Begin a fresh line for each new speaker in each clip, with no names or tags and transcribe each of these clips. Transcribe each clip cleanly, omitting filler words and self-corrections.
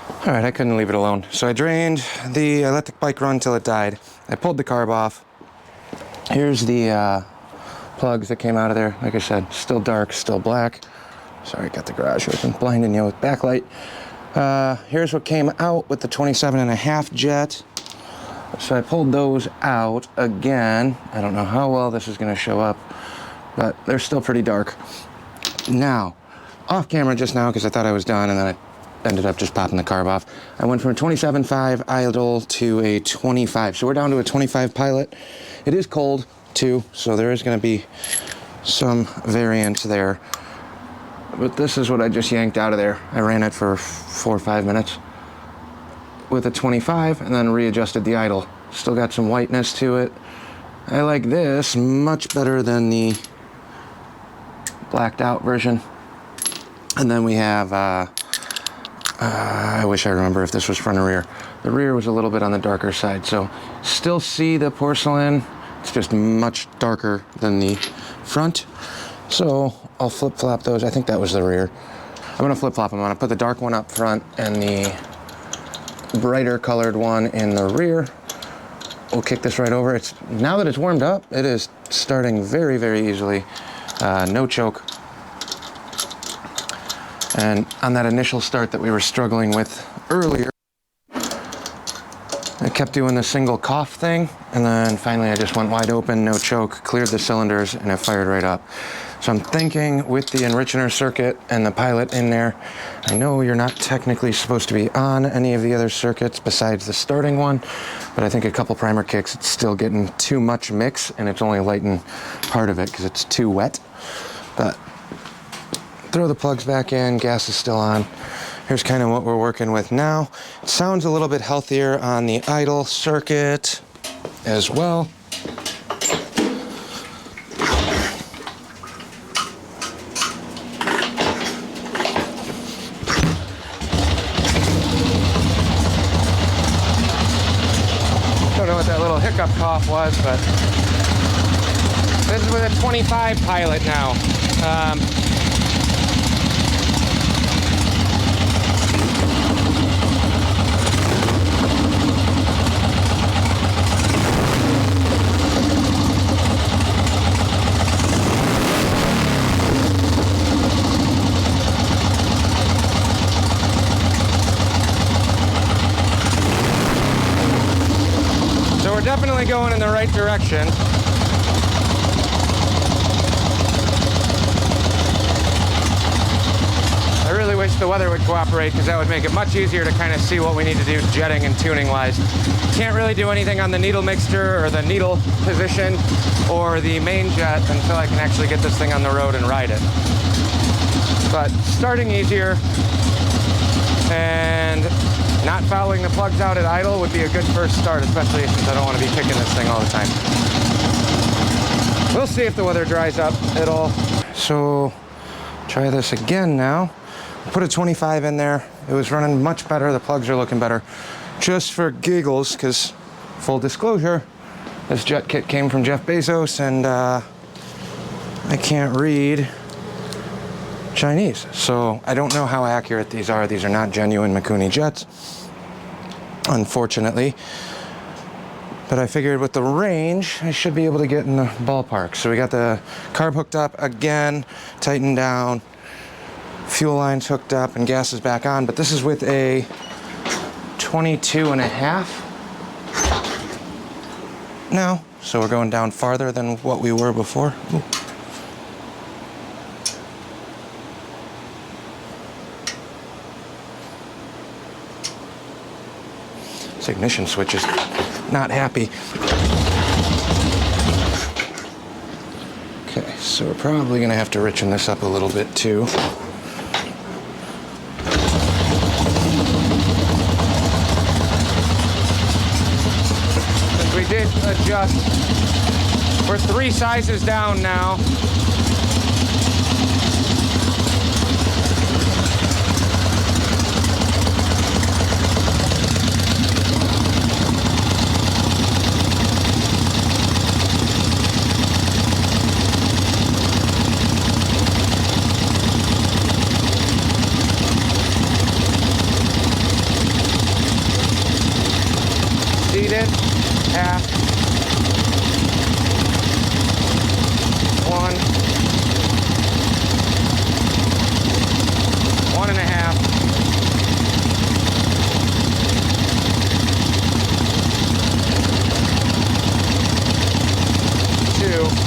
All right, I couldn't leave it alone. So I drained I let the bike run till it died. I pulled the carb off. Here's the plugs that came out of there. Like I said, still dark, still black. Sorry, got the garage open, blinding you with backlight. Here's what came out with the 27.5 jet. So I pulled those out again. I don't know how well this is gonna show up, but they're still pretty dark. Now, off camera just now, because I thought I was done, and then I ended up just popping the carb off. I went from a 27.5 idle to a 25. So we're down to a 25 pilot. It is cold too, so there is going to be some variance there. But this is what I just yanked out of there. I ran it for 4 or 5 minutes with a 25 and then readjusted the idle. Still got some whiteness to it. I like this much better than the blacked out version. And then we have I wish I remember if this was front or rear. The rear was a little bit on the darker side, so still see the porcelain. It's just much darker than the front. So I'll flip-flop those. I think that was the rear. I'm gonna flip-flop them. I'm gonna put the dark one up front and the brighter colored one in the rear. We'll kick this right over. Now that it's warmed up, it is starting very, very easily. No choke. And on that initial start that we were struggling with earlier, I kept doing the single cough thing, and then finally I just went wide open, no choke, cleared the cylinders, and it fired right up. So I'm thinking with the enrichener circuit and the pilot in there, I know you're not technically supposed to be on any of the other circuits besides the starting one, but I think a couple primer kicks, it's still getting too much mix, and it's only lighting part of it because it's too wet. But throw the plugs back in, gas is still on. Here's kind of what we're working with now. It sounds a little bit healthier on the idle circuit as well. Don't know what that little hiccup cough was, but this is with a 25 pilot now. We're definitely going in the right direction. I really wish the weather would cooperate, because that would make it much easier to kind of see what we need to do jetting and tuning wise. Can't really do anything on the needle mixture or the needle position or the main jet until I can actually get this thing on the road and ride it. But starting easier and not fouling the plugs out at idle would be a good first start, especially since I don't want to be kicking this thing all the time. We'll see if the weather dries up at all. So try this again now. Put a 25 in there. It was running much better. The plugs are looking better. Just for giggles, because full disclosure, this jet kit came from Jeff Bezos, and I can't read Chinese. So I don't know how accurate these are. These are not genuine Mikuni jets, unfortunately. But I figured with the range, I should be able to get in the ballpark. So we got the carb hooked up again, tightened down, fuel lines hooked up, and gas is back on. But this is with a 22.5 now. So we're going down farther than what we were before. Ooh. This ignition switch is not happy. Okay, so we're probably gonna have to richen this up a little bit too. Since we did adjust, we're 3 sizes down now. did. Half. 1. 1.5. 2.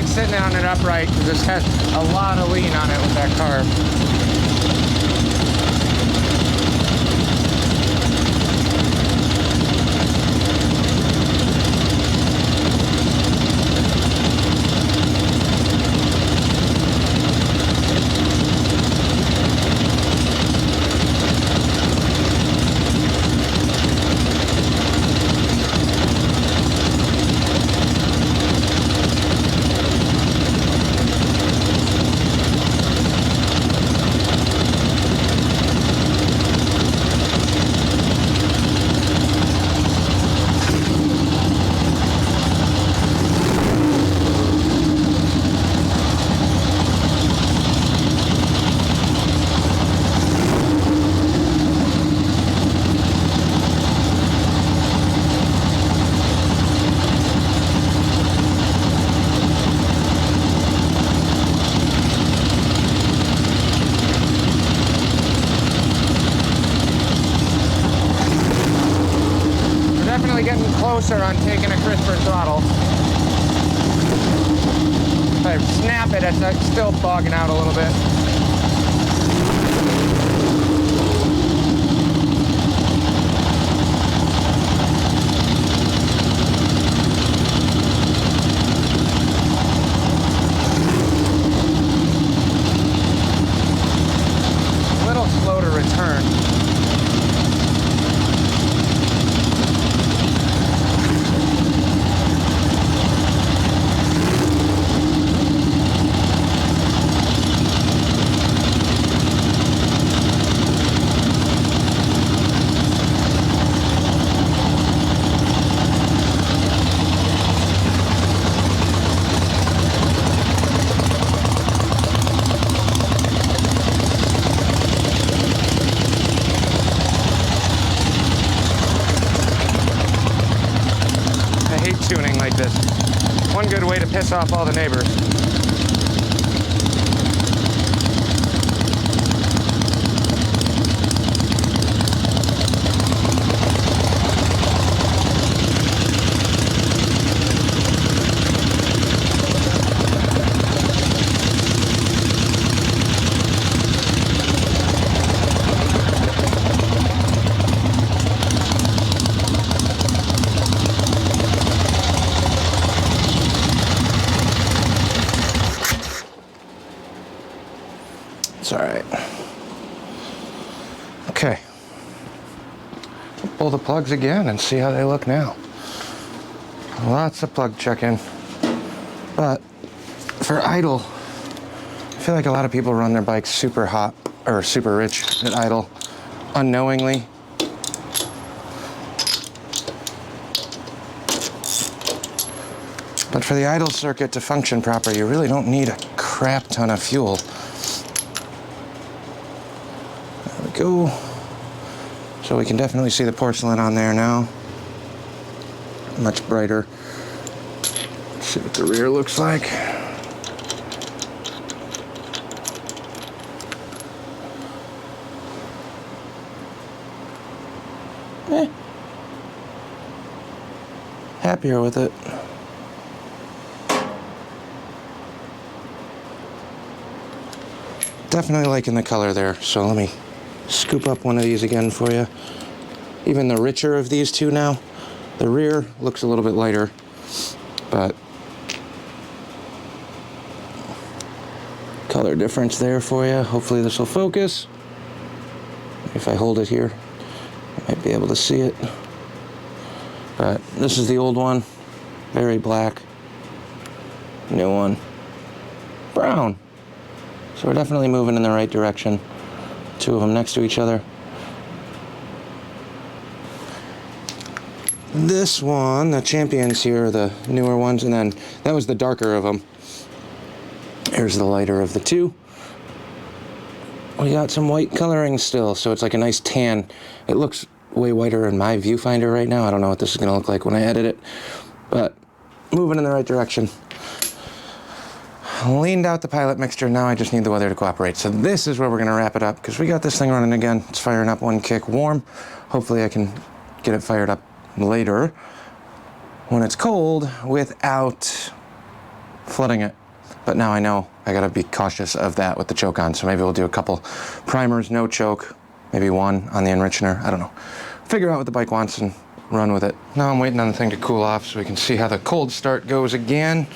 Sitting on it upright because this has a lot of lean on it with that carb. Getting closer on taking a crisper throttle. If I snap it, it's still bogging out a little bit. A little slow to return. Tuning like this. One good way to piss off all the neighbors. It's all right. Okay. Pull the plugs again and see how they look now. Lots of plug check-in. But for idle, I feel like a lot of people run their bikes super hot or super rich at idle unknowingly. But for the idle circuit to function proper, you really don't need a crap ton of fuel. There we go. So we can definitely see the porcelain on there now. Much brighter. Let's see what the rear looks like. Happier with it. Definitely liking the color there, so let me scoop up one of these again for you. Even the richer of these two now. The rear looks a little bit lighter, but color difference there for you. Hopefully this will focus. If I hold it here, I might be able to see it. But this is the old one, very black. New one, brown. So we're definitely moving in the right direction. Two of them next to each other. This one, the champions here are the newer ones, and then that was the darker of them. Here's the lighter of the two. We got some white coloring still, so it's like a nice tan. It looks way whiter in my viewfinder right now. I don't know what this is going to look like when I edit it, but moving in the right direction. Leaned out the pilot mixture. Now I just need the weather to cooperate. So this is where we're going to wrap it up, because we got this thing running again. It's firing up one kick warm. Hopefully I can get it fired up later when it's cold without flooding it. But now I know I got to be cautious of that with the choke on. So maybe we'll do a couple primers, no choke, maybe one on the enrichener. I don't know. Figure out what the bike wants and run with it. Now I'm waiting on the thing to cool off so we can see how the cold start goes again.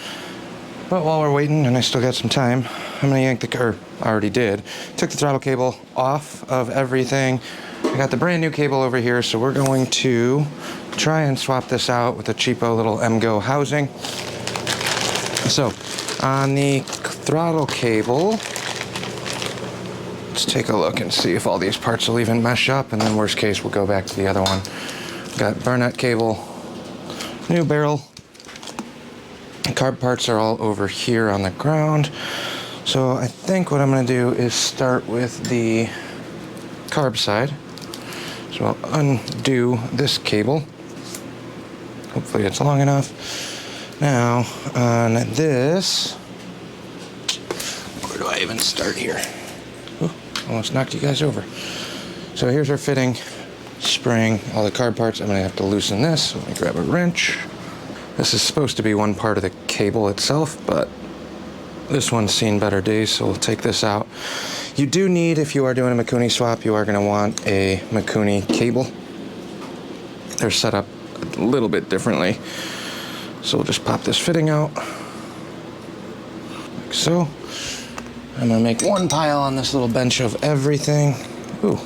But while we're waiting, and I still got some time, I'm gonna yank the car. I already did. Took the throttle cable off of everything. I got the brand new cable over here, so we're going to try and swap this out with a cheapo little MGO housing. So, on the throttle cable, let's take a look and see if all these parts will even mesh up, and then worst case, we'll go back to the other one. Got Burnett cable, new barrel. Carb parts are all over here on the ground. So I think what I'm going to do is start with the carb side. So I'll undo this cable. Hopefully it's long enough. Now on this, where do I even start here? Ooh, almost knocked you guys over. So here's our fitting, spring, all the carb parts. I'm going to have to loosen this. So let me grab a wrench. This is supposed to be one part of the cable itself, but this one's seen better days, so we'll take this out. You do need, if you are doing a Mikuni swap, you are going to want a Mikuni cable. They're set up a little bit differently. So we'll just pop this fitting out, like so. I'm going to make one pile on this little bench of everything. Ooh,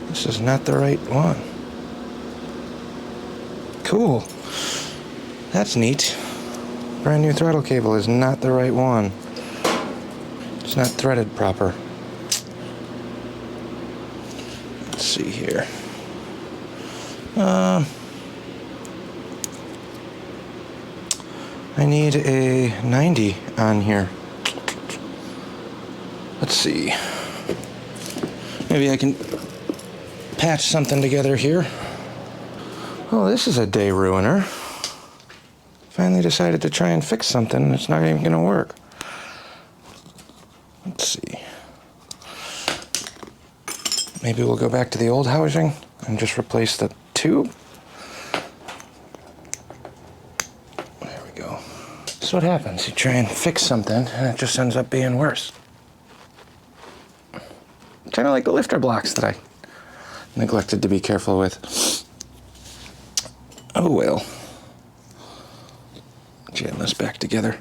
this is not the right one. Cool. That's neat. Brand new throttle cable is not the right one. It's not threaded proper. Let's see here. I need a 90 on here. Let's see. Maybe I can patch something together here. Oh, this is a day ruiner. Finally decided to try and fix something, and it's not even going to work. Let's see. Maybe we'll go back to the old housing and just replace the tube. There we go. That's what happens. You try and fix something, and it just ends up being worse. Kind of like the lifter blocks that I neglected to be careful with. Oh well. Jam this back together.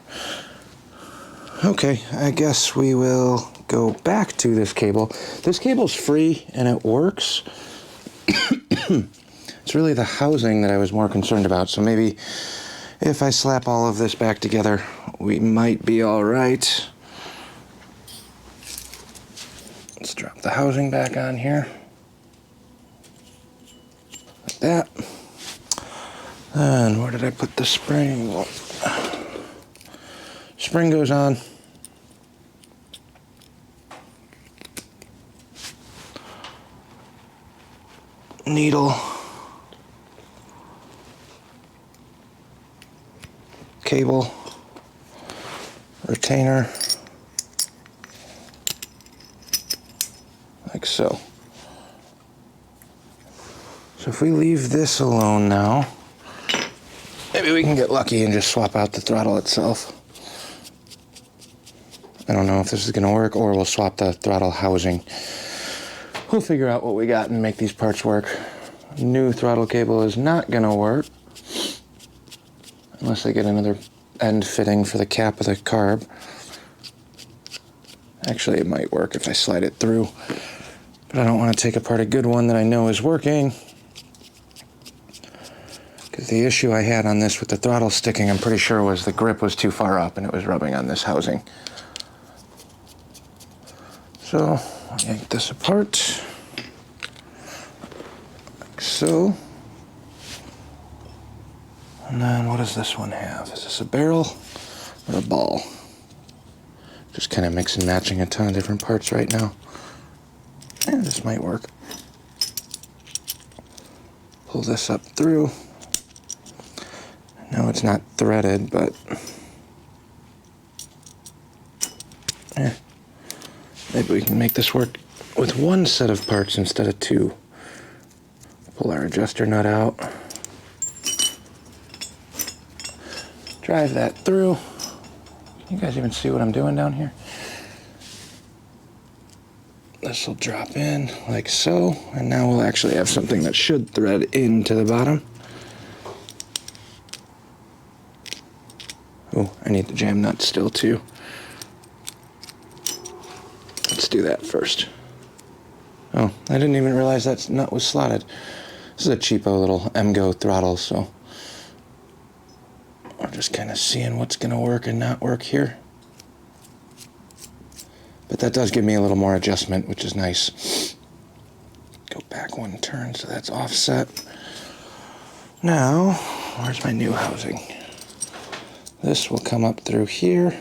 Okay, I guess we will go back to this cable. This cable's free and it works. It's really the housing that I was more concerned about. So maybe if I slap all of this back together, we might be all right. Let's drop the housing back on here. Like that. And where did I put the spring? Spring goes on. needle, cable, retainer, like so. So if we leave this alone now, maybe we can get lucky and just swap out the throttle itself. I don't know if this is going to work, or we'll swap the throttle housing. We'll figure out what we got and make these parts work. New throttle cable is not going to work unless I get another end fitting for the cap of the carb. Actually, it might work if I slide it through, but I don't want to take apart a good one that I know is working, because the issue I had on this with the throttle sticking, I'm pretty sure, was the grip was too far up and it was rubbing on this housing. So I'll yank this apart, like so. And then what does this one have? Is this a barrel or a ball? Just kind of mix and matching a ton of different parts right now. And this might work. Pull this up through. No, it's not threaded, but maybe we can make this work with one set of parts instead of two. Pull our adjuster nut out. Drive that through. Can you guys even see what I'm doing down here? This will drop in like so, and now we'll actually have something that should thread into the bottom. Oh, I need the jam nut still too. Let's do that first. Oh, I didn't even realize that nut was slotted. This is a cheapo little MGO throttle, so we're just kind of seeing what's going to work and not work here. But that does give me a little more adjustment, which is nice. Go back one turn, so that's offset. Now, where's my new housing? This will come up through here.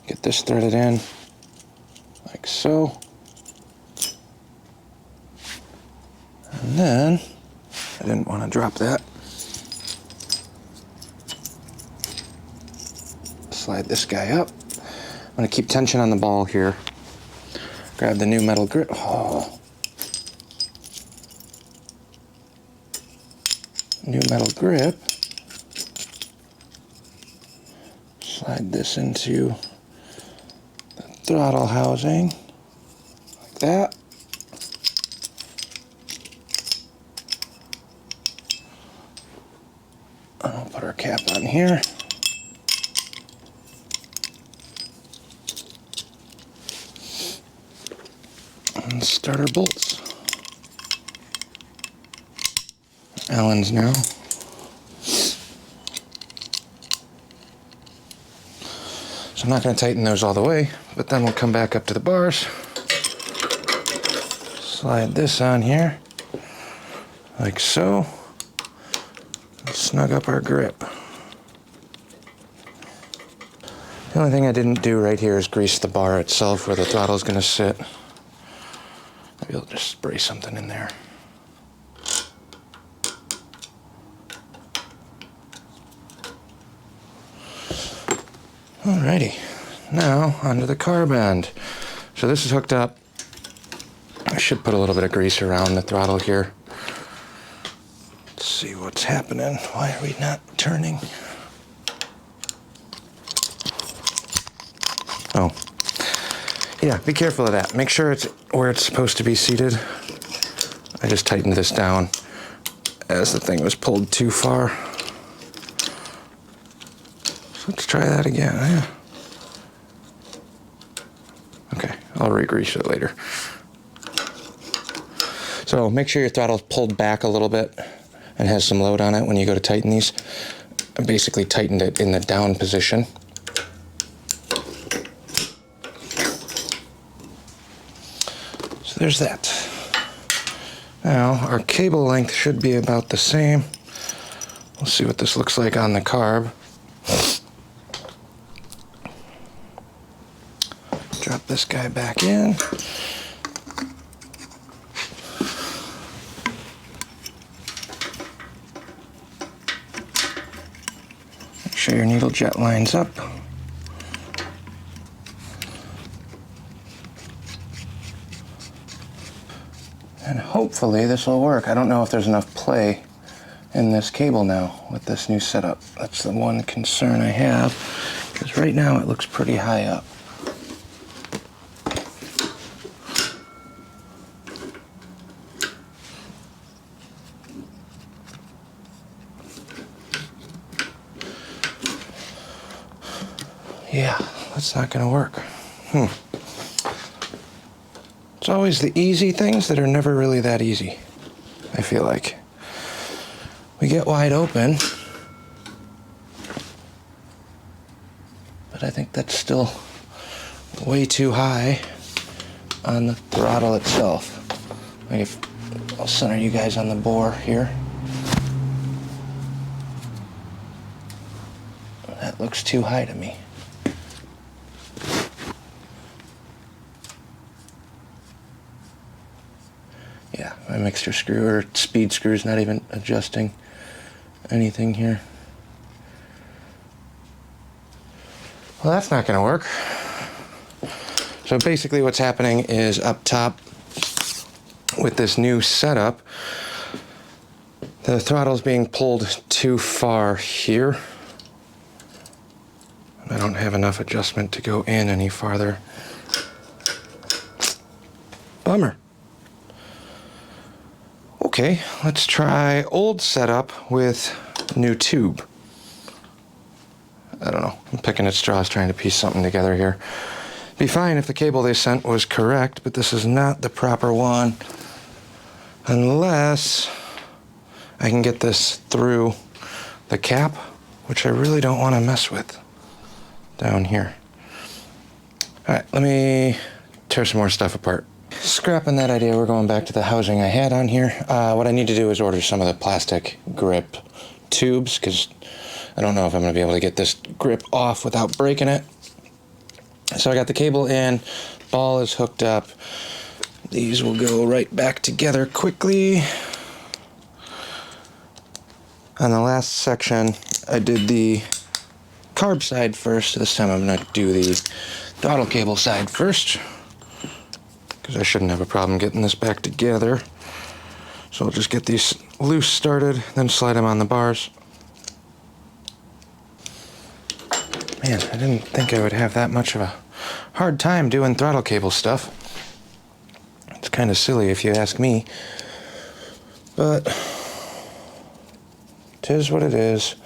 Get this threaded in, like so. And then, I didn't want to drop that. Slide this guy up. I'm going to keep tension on the ball here. Grab the new metal grip. Oh. New metal grip. Slide this into the throttle housing, like that. And we'll put our cap on here. And start our bolts. Allen's now. So I'm not going to tighten those all the way, but then we'll come back up to the bars. Slide this on here, like so. And snug up our grip. The only thing I didn't do right here is grease the bar itself where the throttle is going to sit. Maybe I'll just spray something in there. Alrighty, now onto the carb end. So this is hooked up. I should put a little bit of grease around the throttle here. Let's see what's happening. Why are we not turning? Oh, yeah, be careful of that. Make sure it's where it's supposed to be seated. I just tightened this down as the thing was pulled too far. Let's try that again. Yeah. Okay, I'll re-grease it later. So make sure your throttle's pulled back a little bit and has some load on it when you go to tighten these. I basically tightened it in the down position. So there's that. Now our cable length should be about the same. We'll see what this looks like on the carb. Drop this guy back in. sure your needle jet lines up. And hopefully this will work. I don't know if there's enough play in this cable now with this new setup. That's the one concern I have, because right now it looks pretty high up. Yeah, that's not gonna work. It's always the easy things that are never really that easy, I feel like. We get wide open, but I think that's still way too high on the throttle itself. Like if I'll center you guys on the bore here. That looks too high to me. Yeah, my mixer screw or speed screw is not even adjusting anything here. Well, that's not going to work. So basically what's happening is up top with this new setup, the throttle's being pulled too far here. I don't have enough adjustment to go in any farther. Bummer. Okay, let's try old setup with new tube. I don't know, I'm picking at straws trying to piece something together here. Be fine if the cable they sent was correct, but this is not the proper one unless I can get this through the cap, which I really don't want to mess with down here. All right, let me tear some more stuff apart. Scrapping that idea, we're going back to the housing I had on here. What I need to do is order some of the plastic grip tubes, because I don't know if I'm going to be able to get this grip off without breaking it. So I got the cable in, ball is hooked up. These will go right back together quickly. On the last section, I did the carb side first. This time I'm going to do the throttle cable side first, because I shouldn't have a problem getting this back together. So I'll just get these loose started, then slide them on the bars. Man, I didn't think I would have that much of a hard time doing throttle cable stuff. It's kind of silly if you ask me, but 'tis what it is.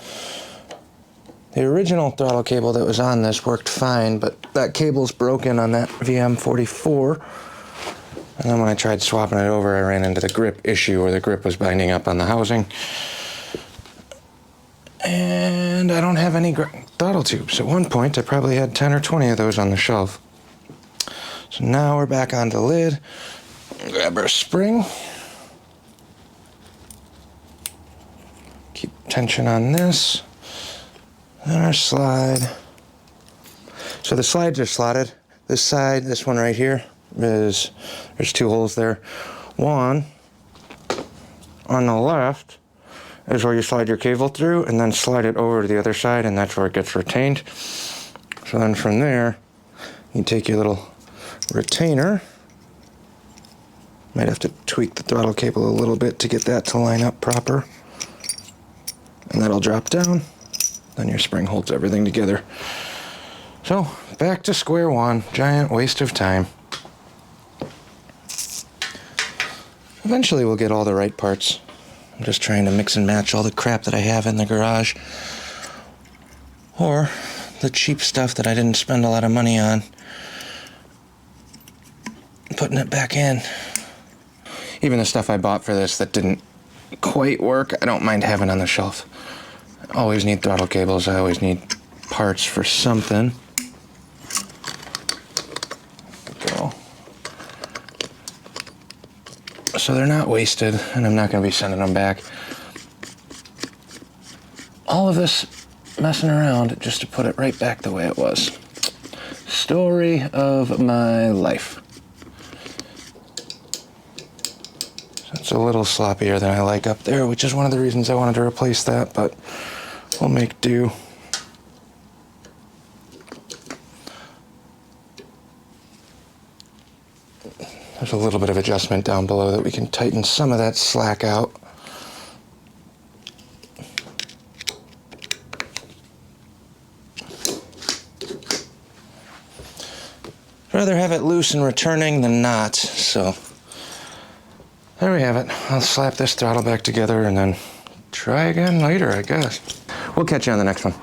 The original throttle cable that was on this worked fine, but that cable's broken on that VM44. And then when I tried swapping it over, I ran into the grip issue where the grip was binding up on the housing. And I don't have any throttle tubes. At one point, I probably had 10 or 20 of those on the shelf. So now we're back on the lid. Grab our spring. Keep tension on this. And our slide. So the slides are slotted. This side, this one right here, there's two holes there. One on the left is where you slide your cable through, and then slide it over to the other side, and that's where it gets retained. So then from there, you take your little retainer. Might have to tweak the throttle cable a little bit to get that to line up proper. And that'll drop down. Then your spring holds everything together. So, back to square one. Giant waste of time. Eventually we'll get all the right parts. I'm just trying to mix and match all the crap that I have in the garage. Or the cheap stuff that I didn't spend a lot of money on. Putting it back in. Even the stuff I bought for this that didn't quite work, I don't mind having on the shelf. I always need throttle cables. I always need parts for something. Go. So they're not wasted, and I'm not going to be sending them back. All of this messing around just to put it right back the way it was. Story of my life. It's a little sloppier than I like up there, which is one of the reasons I wanted to replace that, but we'll make do. There's a little bit of adjustment down below that we can tighten some of that slack out. Rather have it loose and returning than not, so there we have it. I'll slap this throttle back together and then try again later, I guess. We'll catch you on the next one.